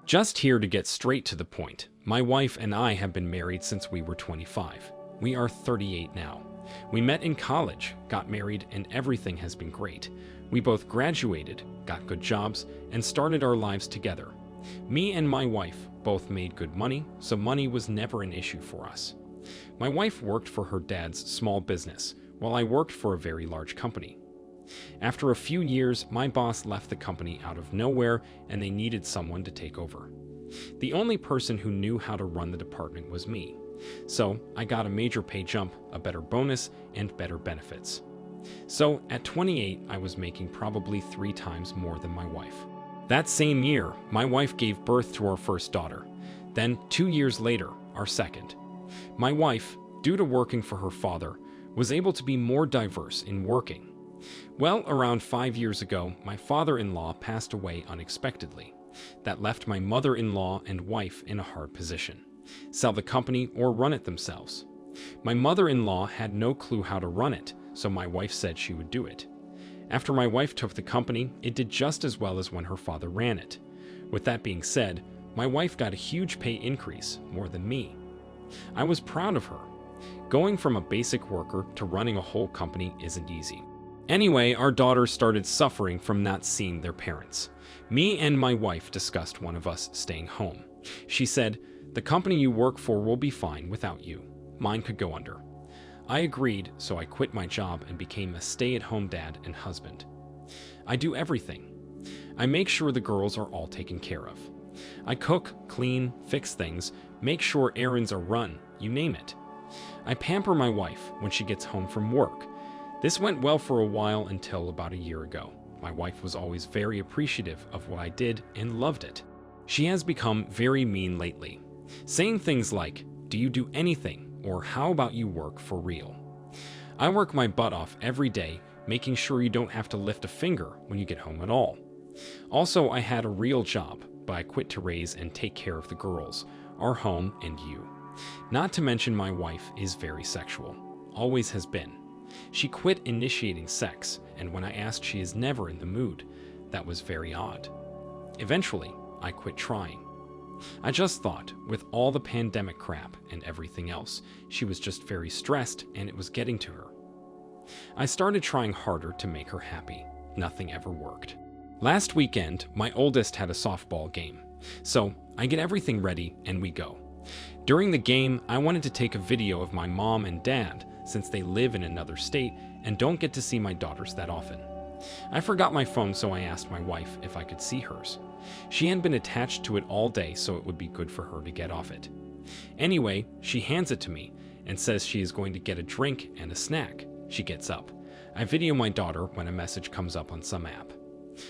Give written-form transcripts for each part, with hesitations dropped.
Just here to get straight to the point, my wife and I have been married since we were 25. We are 38 now. We met in college, got married, and everything has been great. We both graduated, got good jobs, and started our lives together. Me and my wife both made good money, so money was never an issue for us. My wife worked for her dad's small business, while I worked for a very large company. After a few years, my boss left the company out of nowhere, and they needed someone to take over. The only person who knew how to run the department was me. So I got a major pay jump, a better bonus, and better benefits. So at 28, I was making probably 3 times more than my wife. That same year, my wife gave birth to our first daughter. Then 2 years later, our second. My wife, due to working for her father, was able to be more diverse in working. Well, around 5 years ago, my father-in-law passed away unexpectedly. That left my mother-in-law and wife in a hard position: sell the company or run it themselves. My mother-in-law had no clue how to run it, so my wife said she would do it. After my wife took the company, it did just as well as when her father ran it. With that being said, my wife got a huge pay increase, more than me. I was proud of her. Going from a basic worker to running a whole company isn't easy. Anyway, our daughters started suffering from not seeing their parents. Me and my wife discussed one of us staying home. She said, "The company you work for will be fine without you. Mine could go under." I agreed, so I quit my job and became a stay-at-home dad and husband. I do everything. I make sure the girls are all taken care of. I cook, clean, fix things, make sure errands are run, you name it. I pamper my wife when she gets home from work. This went well for a while until about a year ago. My wife was always very appreciative of what I did and loved it. She has become very mean lately, saying things like, "Do you do anything?" or "How about you work for real?" I work my butt off every day, making sure you don't have to lift a finger when you get home at all. Also, I had a real job, but I quit to raise and take care of the girls, our home, and you. Not to mention my wife is very sexual, always has been. She quit initiating sex, and when I asked, she is never in the mood. That was very odd. Eventually, I quit trying. I just thought, with all the pandemic crap and everything else, she was just very stressed and it was getting to her. I started trying harder to make her happy. Nothing ever worked. Last weekend, my oldest had a softball game, so I get everything ready and we go. During the game, I wanted to take a video of my mom and dad since they live in another state and don't get to see my daughters that often. I forgot my phone, so I asked my wife if I could see hers. She had been attached to it all day, so it would be good for her to get off it. Anyway, she hands it to me and says she is going to get a drink and a snack. She gets up. I video my daughter when a message comes up on some app.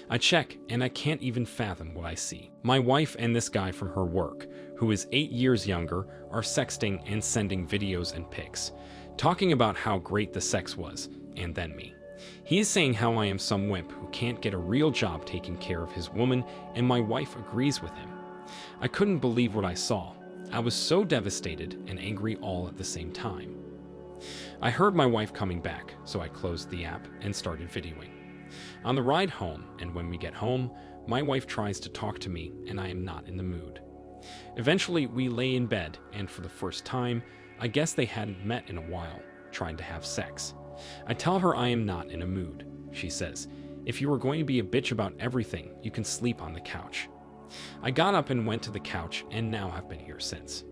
I check, and I can't even fathom what I see. My wife and this guy from her work, who is 8 years younger, are sexting and sending videos and pics, talking about how great the sex was, and then me. He is saying how I am some wimp who can't get a real job taking care of his woman, and my wife agrees with him. I couldn't believe what I saw. I was so devastated and angry all at the same time. I heard my wife coming back, so I closed the app and started videoing. On the ride home, and when we get home, my wife tries to talk to me, and I am not in the mood. Eventually, we lay in bed, and for the first time, I guess they hadn't met in a while, tried to have sex. I tell her I am not in a mood. She says, "If you are going to be a bitch about everything, you can sleep on the couch." I got up and went to the couch, and now have been here since.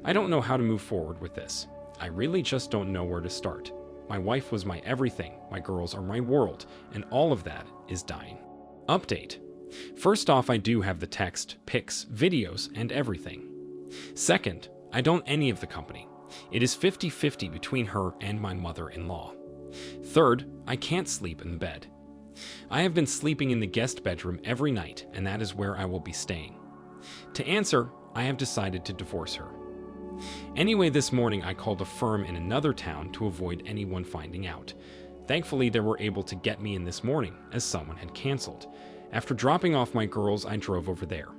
I don't know how to move forward with this. I really just don't know where to start. My wife was my everything, my girls are my world, and all of that is dying. Update. First off, I do have the text, pics, videos, and everything. Second, I don't any of the company. It is 50-50 between her and my mother-in-law. Third, I can't sleep in the bed. I have been sleeping in the guest bedroom every night, and that is where I will be staying. To answer, I have decided to divorce her. Anyway, this morning I called a firm in another town to avoid anyone finding out. Thankfully, they were able to get me in this morning, as someone had canceled. After dropping off my girls, I drove over there.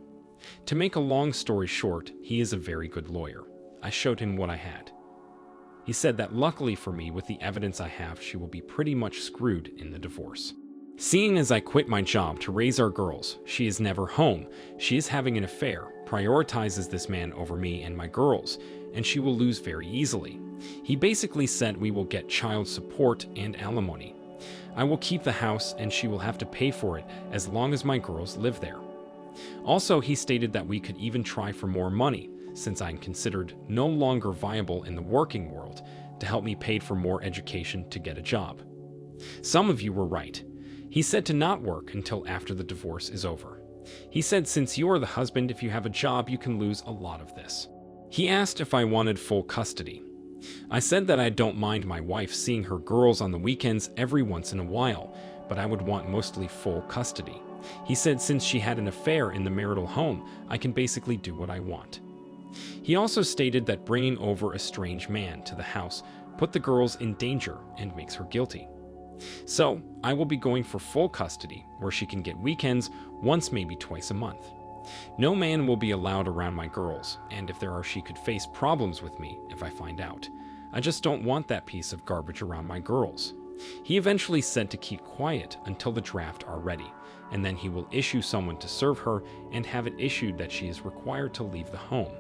To make a long story short, he is a very good lawyer. I showed him what I had. He said that luckily for me, with the evidence I have, she will be pretty much screwed in the divorce. Seeing as I quit my job to raise our girls, she is never home, she is having an affair, prioritizes this man over me and my girls, and she will lose very easily. He basically said we will get child support and alimony. I will keep the house and she will have to pay for it as long as my girls live there. Also, he stated that we could even try for more money, since I'm considered no longer viable in the working world, to help me pay for more education to get a job. Some of you were right. He said to not work until after the divorce is over. He said since you are the husband, if you have a job, you can lose a lot of this. He asked if I wanted full custody. I said that I don't mind my wife seeing her girls on the weekends every once in a while, but I would want mostly full custody. He said since she had an affair in the marital home, I can basically do what I want. He also stated that bringing over a strange man to the house put the girls in danger and makes her guilty. So, I will be going for full custody, where she can get weekends once, maybe twice a month. No man will be allowed around my girls, and if there are, she could face problems with me if I find out. I just don't want that piece of garbage around my girls. He eventually said to keep quiet until the draft are ready, and then he will issue someone to serve her and have it issued that she is required to leave the home.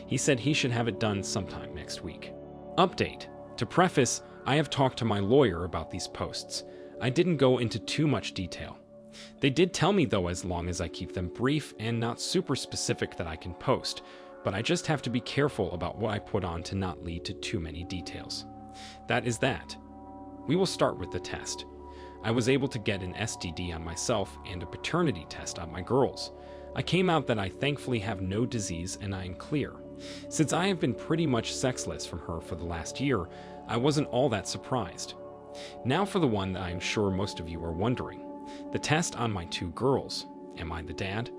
He said he should have it done sometime next week. Update. To preface, I have talked to my lawyer about these posts. I didn't go into too much detail. They did tell me though, as long as I keep them brief and not super specific, that I can post, but I just have to be careful about what I put on to not lead to too many details. That is that. We will start with the test. I was able to get an STD on myself and a paternity test on my girls. I came out that I thankfully have no disease and I am clear. Since I have been pretty much sexless from her for the last year, I wasn't all that surprised. Now for the one that I am sure most of you are wondering. The test on my 2 girls. Am I the dad?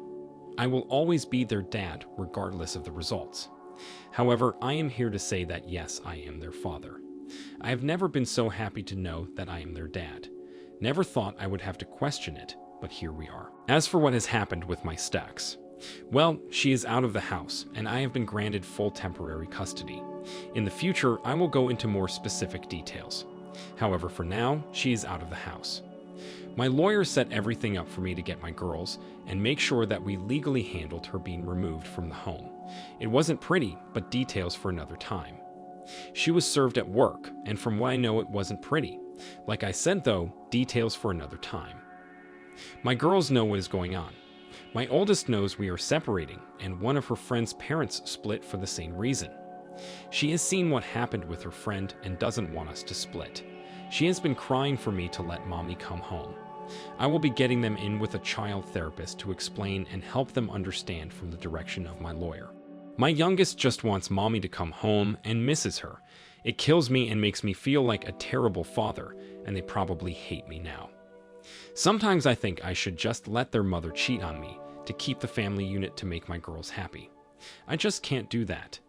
I will always be their dad regardless of the results. However, I am here to say that yes, I am their father. I have never been so happy to know that I am their dad. Never thought I would have to question it, but here we are. As for what has happened with my Stax, well, she is out of the house, and I have been granted full temporary custody. In the future, I will go into more specific details. However, for now, she is out of the house. My lawyer set everything up for me to get my girls and make sure that we legally handled her being removed from the home. It wasn't pretty, but details for another time. She was served at work, and from what I know, it wasn't pretty. Like I said though, details for another time. My girls know what is going on. My oldest knows we are separating, and one of her friend's parents split for the same reason. She has seen what happened with her friend and doesn't want us to split. She has been crying for me to let mommy come home. I will be getting them in with a child therapist to explain and help them understand from the direction of my lawyer. My youngest just wants mommy to come home and misses her. It kills me and makes me feel like a terrible father, and they probably hate me now. Sometimes I think I should just let their mother cheat on me to keep the family unit to make my girls happy. I just can't do that.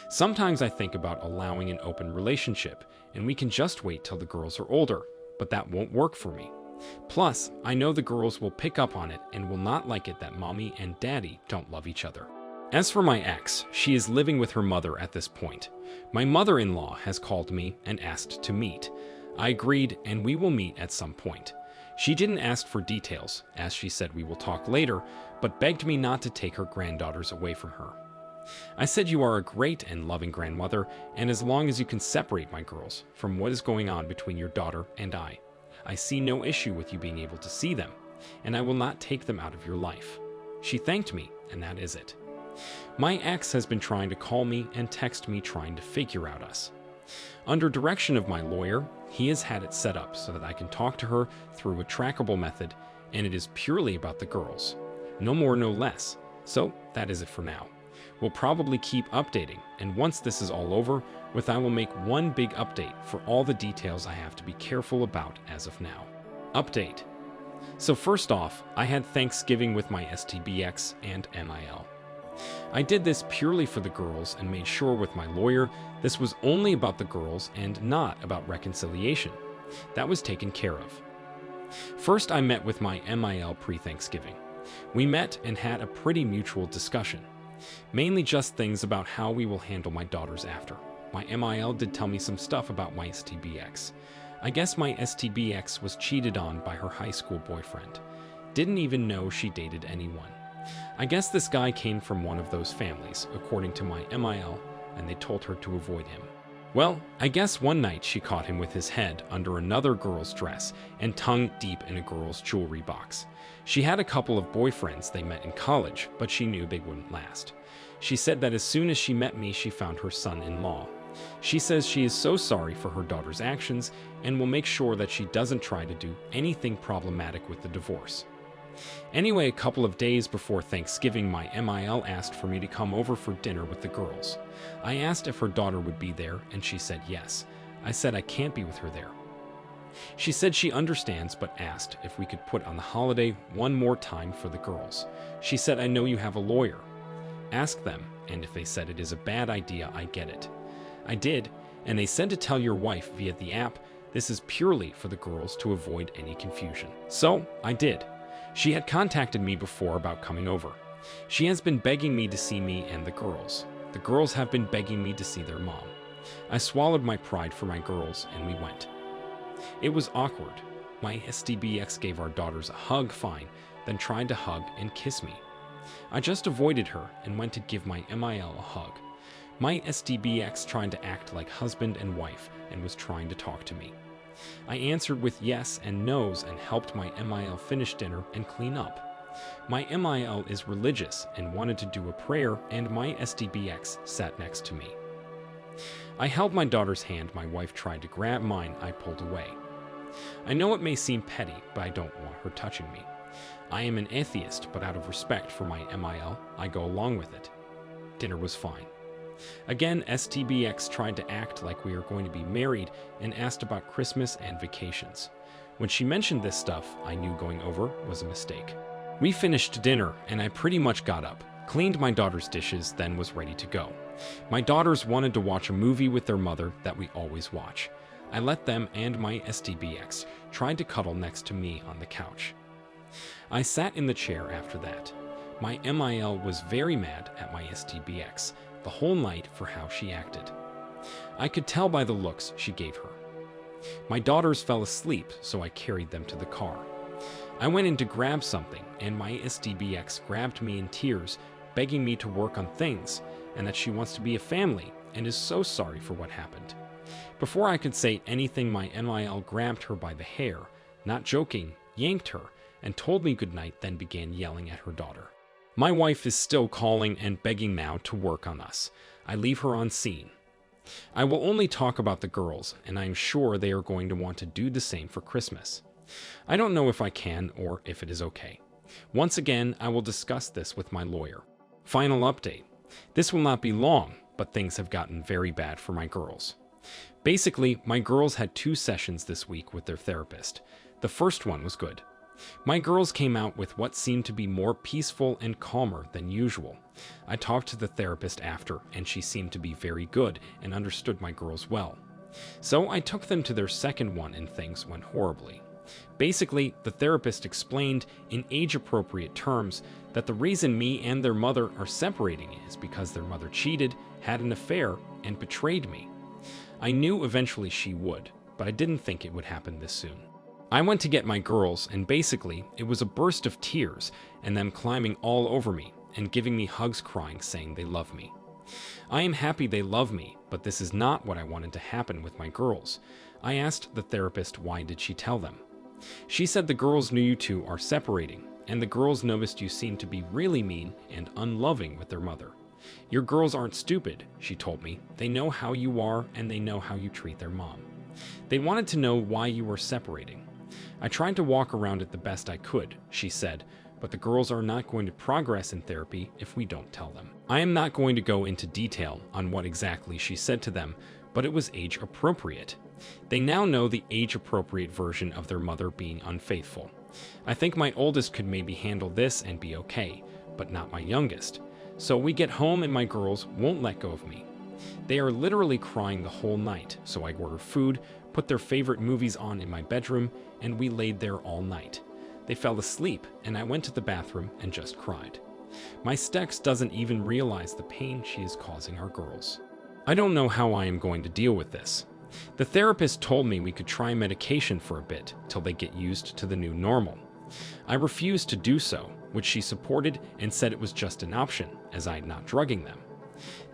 Sometimes I think about allowing an open relationship, and we can just wait till the girls are older, but that won't work for me. Plus, I know the girls will pick up on it and will not like it that mommy and daddy don't love each other. As for my ex, she is living with her mother at this point. My mother-in-law has called me and asked to meet. I agreed, and we will meet at some point. She didn't ask for details, as she said we will talk later, but begged me not to take her granddaughters away from her. I said you are a great and loving grandmother, and as long as you can separate my girls from what is going on between your daughter and I see no issue with you being able to see them, and I will not take them out of your life. She thanked me, and that is it. My ex has been trying to call me and text me trying to figure out us. Under direction of my lawyer, he has had it set up so that I can talk to her through a trackable method, and it is purely about the girls. No more, no less. So that is it for now. We'll probably keep updating, and once this is all over with, I will make one big update for all the details I have to be careful about as of now. Update. So first off, I had Thanksgiving with my STBX and MIL. I did this purely for the girls and made sure with my lawyer this was only about the girls and not about reconciliation. That was taken care of. First, I met with my MIL pre-Thanksgiving. We met and had a pretty mutual discussion. Mainly just things about how we will handle my daughters after. My MIL did tell me some stuff about my STBX. I guess my STB ex was cheated on by her high school boyfriend. Didn't even know she dated anyone. I guess this guy came from one of those families, according to my MIL, and they told her to avoid him. Well, I guess one night she caught him with his head under another girl's dress and tongue deep in a girl's jewelry box. She had a couple of boyfriends they met in college, but she knew they wouldn't last. She said that as soon as she met me, she found her son-in-law. She says she is so sorry for her daughter's actions and will make sure that she doesn't try to do anything problematic with the divorce. Anyway, a couple of days before Thanksgiving, my MIL asked for me to come over for dinner with the girls. I asked if her daughter would be there, and she said yes. I said I can't be with her there. She said she understands, but asked if we could put on the holiday one more time for the girls. She said, I know you have a lawyer. Ask them, and if they said it is a bad idea, I get it. I did, and they said to tell your wife via the app. This is purely for the girls to avoid any confusion. So I did. She had contacted me before about coming over. She has been begging me to see me and the girls. The girls have been begging me to see their mom. I swallowed my pride for my girls, and we went. It was awkward. My STB ex gave our daughters a hug fine, then tried to hug and kiss me. I just avoided her and went to give my MIL a hug. My STB ex tried to act like husband and wife and was trying to talk to me. I answered with yes and no's and helped my MIL finish dinner and clean up. My MIL is religious and wanted to do a prayer, and my STB ex sat next to me. I held my daughter's hand. My wife tried to grab mine. I pulled away. I know it may seem petty, but I don't want her touching me. I am an atheist, but out of respect for my MIL, I go along with it. Dinner was fine. Again, STBX tried to act like we are going to be married and asked about Christmas and vacations. When she mentioned this stuff, I knew going over was a mistake. We finished dinner, and I pretty much got up, cleaned my daughter's dishes, then was ready to go. My daughters wanted to watch a movie with their mother that we always watch. I let them, and my STBX tried to cuddle next to me on the couch. I sat in the chair after that. My MIL was very mad at my STBX the whole night for how she acted. I could tell by the looks she gave her. My daughters fell asleep, so I carried them to the car. I went in to grab something, and my STBX grabbed me in tears, begging me to work on things, and that she wants to be a family and is so sorry for what happened. Before I could say anything, my MIL grabbed her by the hair, not joking, yanked her, and told me goodnight, then began yelling at her daughter. My wife is still calling and begging now to work on us. I leave her on scene. I will only talk about the girls, and I am sure they are going to want to do the same for Christmas. I don't know if I can or if it is okay. Once again, I will discuss this with my lawyer. Final update. This will not be long, but things have gotten very bad for my girls. Basically, my girls had 2 sessions this week with their therapist. The first one was good. My girls came out with what seemed to be more peaceful and calmer than usual. I talked to the therapist after, and she seemed to be very good and understood my girls well. So I took them to their second one, and things went horribly. Basically, the therapist explained in age-appropriate terms that the reason me and their mother are separating is because their mother cheated, had an affair, and betrayed me. I knew eventually she would, but I didn't think it would happen this soon. I went to get my girls, and basically, it was a burst of tears and them climbing all over me and giving me hugs, crying, saying they love me. I am happy they love me, but this is not what I wanted to happen with my girls. I asked the therapist why did she tell them. She said the girls knew you two are separating, and the girls noticed you seem to be really mean and unloving with their mother. Your girls aren't stupid, she told me. They know how you are, and they know how you treat their mom. They wanted to know why you were separating. I tried to walk around it the best I could, she said, but the girls are not going to progress in therapy if we don't tell them. I am not going to go into detail on what exactly she said to them, but it was age appropriate. They now know the age-appropriate version of their mother being unfaithful. I think my oldest could maybe handle this and be okay, but not my youngest. So we get home and my girls won't let go of me. They are literally crying the whole night, so I order food, put their favorite movies on in my bedroom, and we laid there all night. They fell asleep, and I went to the bathroom and just cried. My Stex doesn't even realize the pain she is causing our girls. I don't know how I am going to deal with this. The therapist told me we could try medication for a bit till they get used to the new normal. I refused to do so, which she supported and said it was just an option, as I'm not drugging them.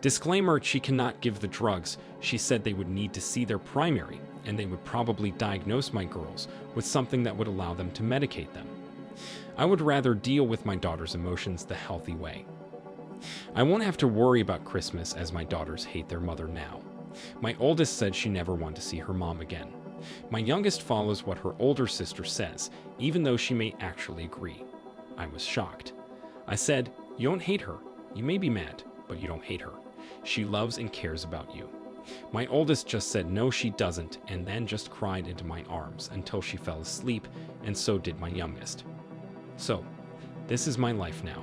Disclaimer, she cannot give the drugs. She said they would need to see their primary, and they would probably diagnose my girls with something that would allow them to medicate them. I would rather deal with my daughter's emotions the healthy way. I won't have to worry about Christmas as my daughters hate their mother now. My oldest said she never wanted to see her mom again. My youngest follows what her older sister says, even though she may actually agree. I was shocked. I said, "You don't hate her. You may be mad, but you don't hate her. She loves and cares about you." My oldest just said no she doesn't, and then just cried into my arms until she fell asleep, and so did my youngest. So, this is my life now.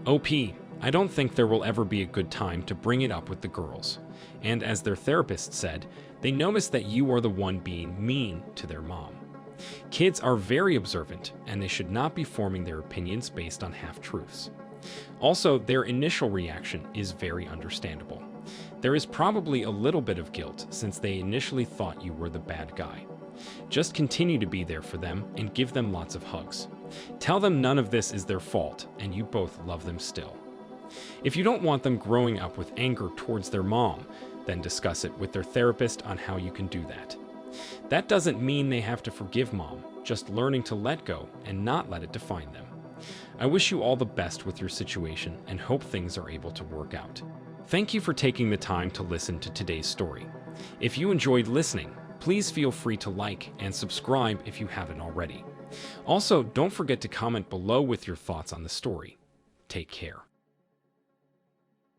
OP, I don't think there will ever be a good time to bring it up with the girls. And as their therapist said, they notice that you are the one being mean to their mom. Kids are very observant, and they should not be forming their opinions based on half-truths. Also, their initial reaction is very understandable. There is probably a little bit of guilt since they initially thought you were the bad guy. Just continue to be there for them and give them lots of hugs. Tell them none of this is their fault and you both love them still. If you don't want them growing up with anger towards their mom, then discuss it with their therapist on how you can do that. That doesn't mean they have to forgive mom, just learning to let go and not let it define them. I wish you all the best with your situation and hope things are able to work out. Thank you for taking the time to listen to today's story. If you enjoyed listening, please feel free to like and subscribe if you haven't already. Also, don't forget to comment below with your thoughts on the story. Take care.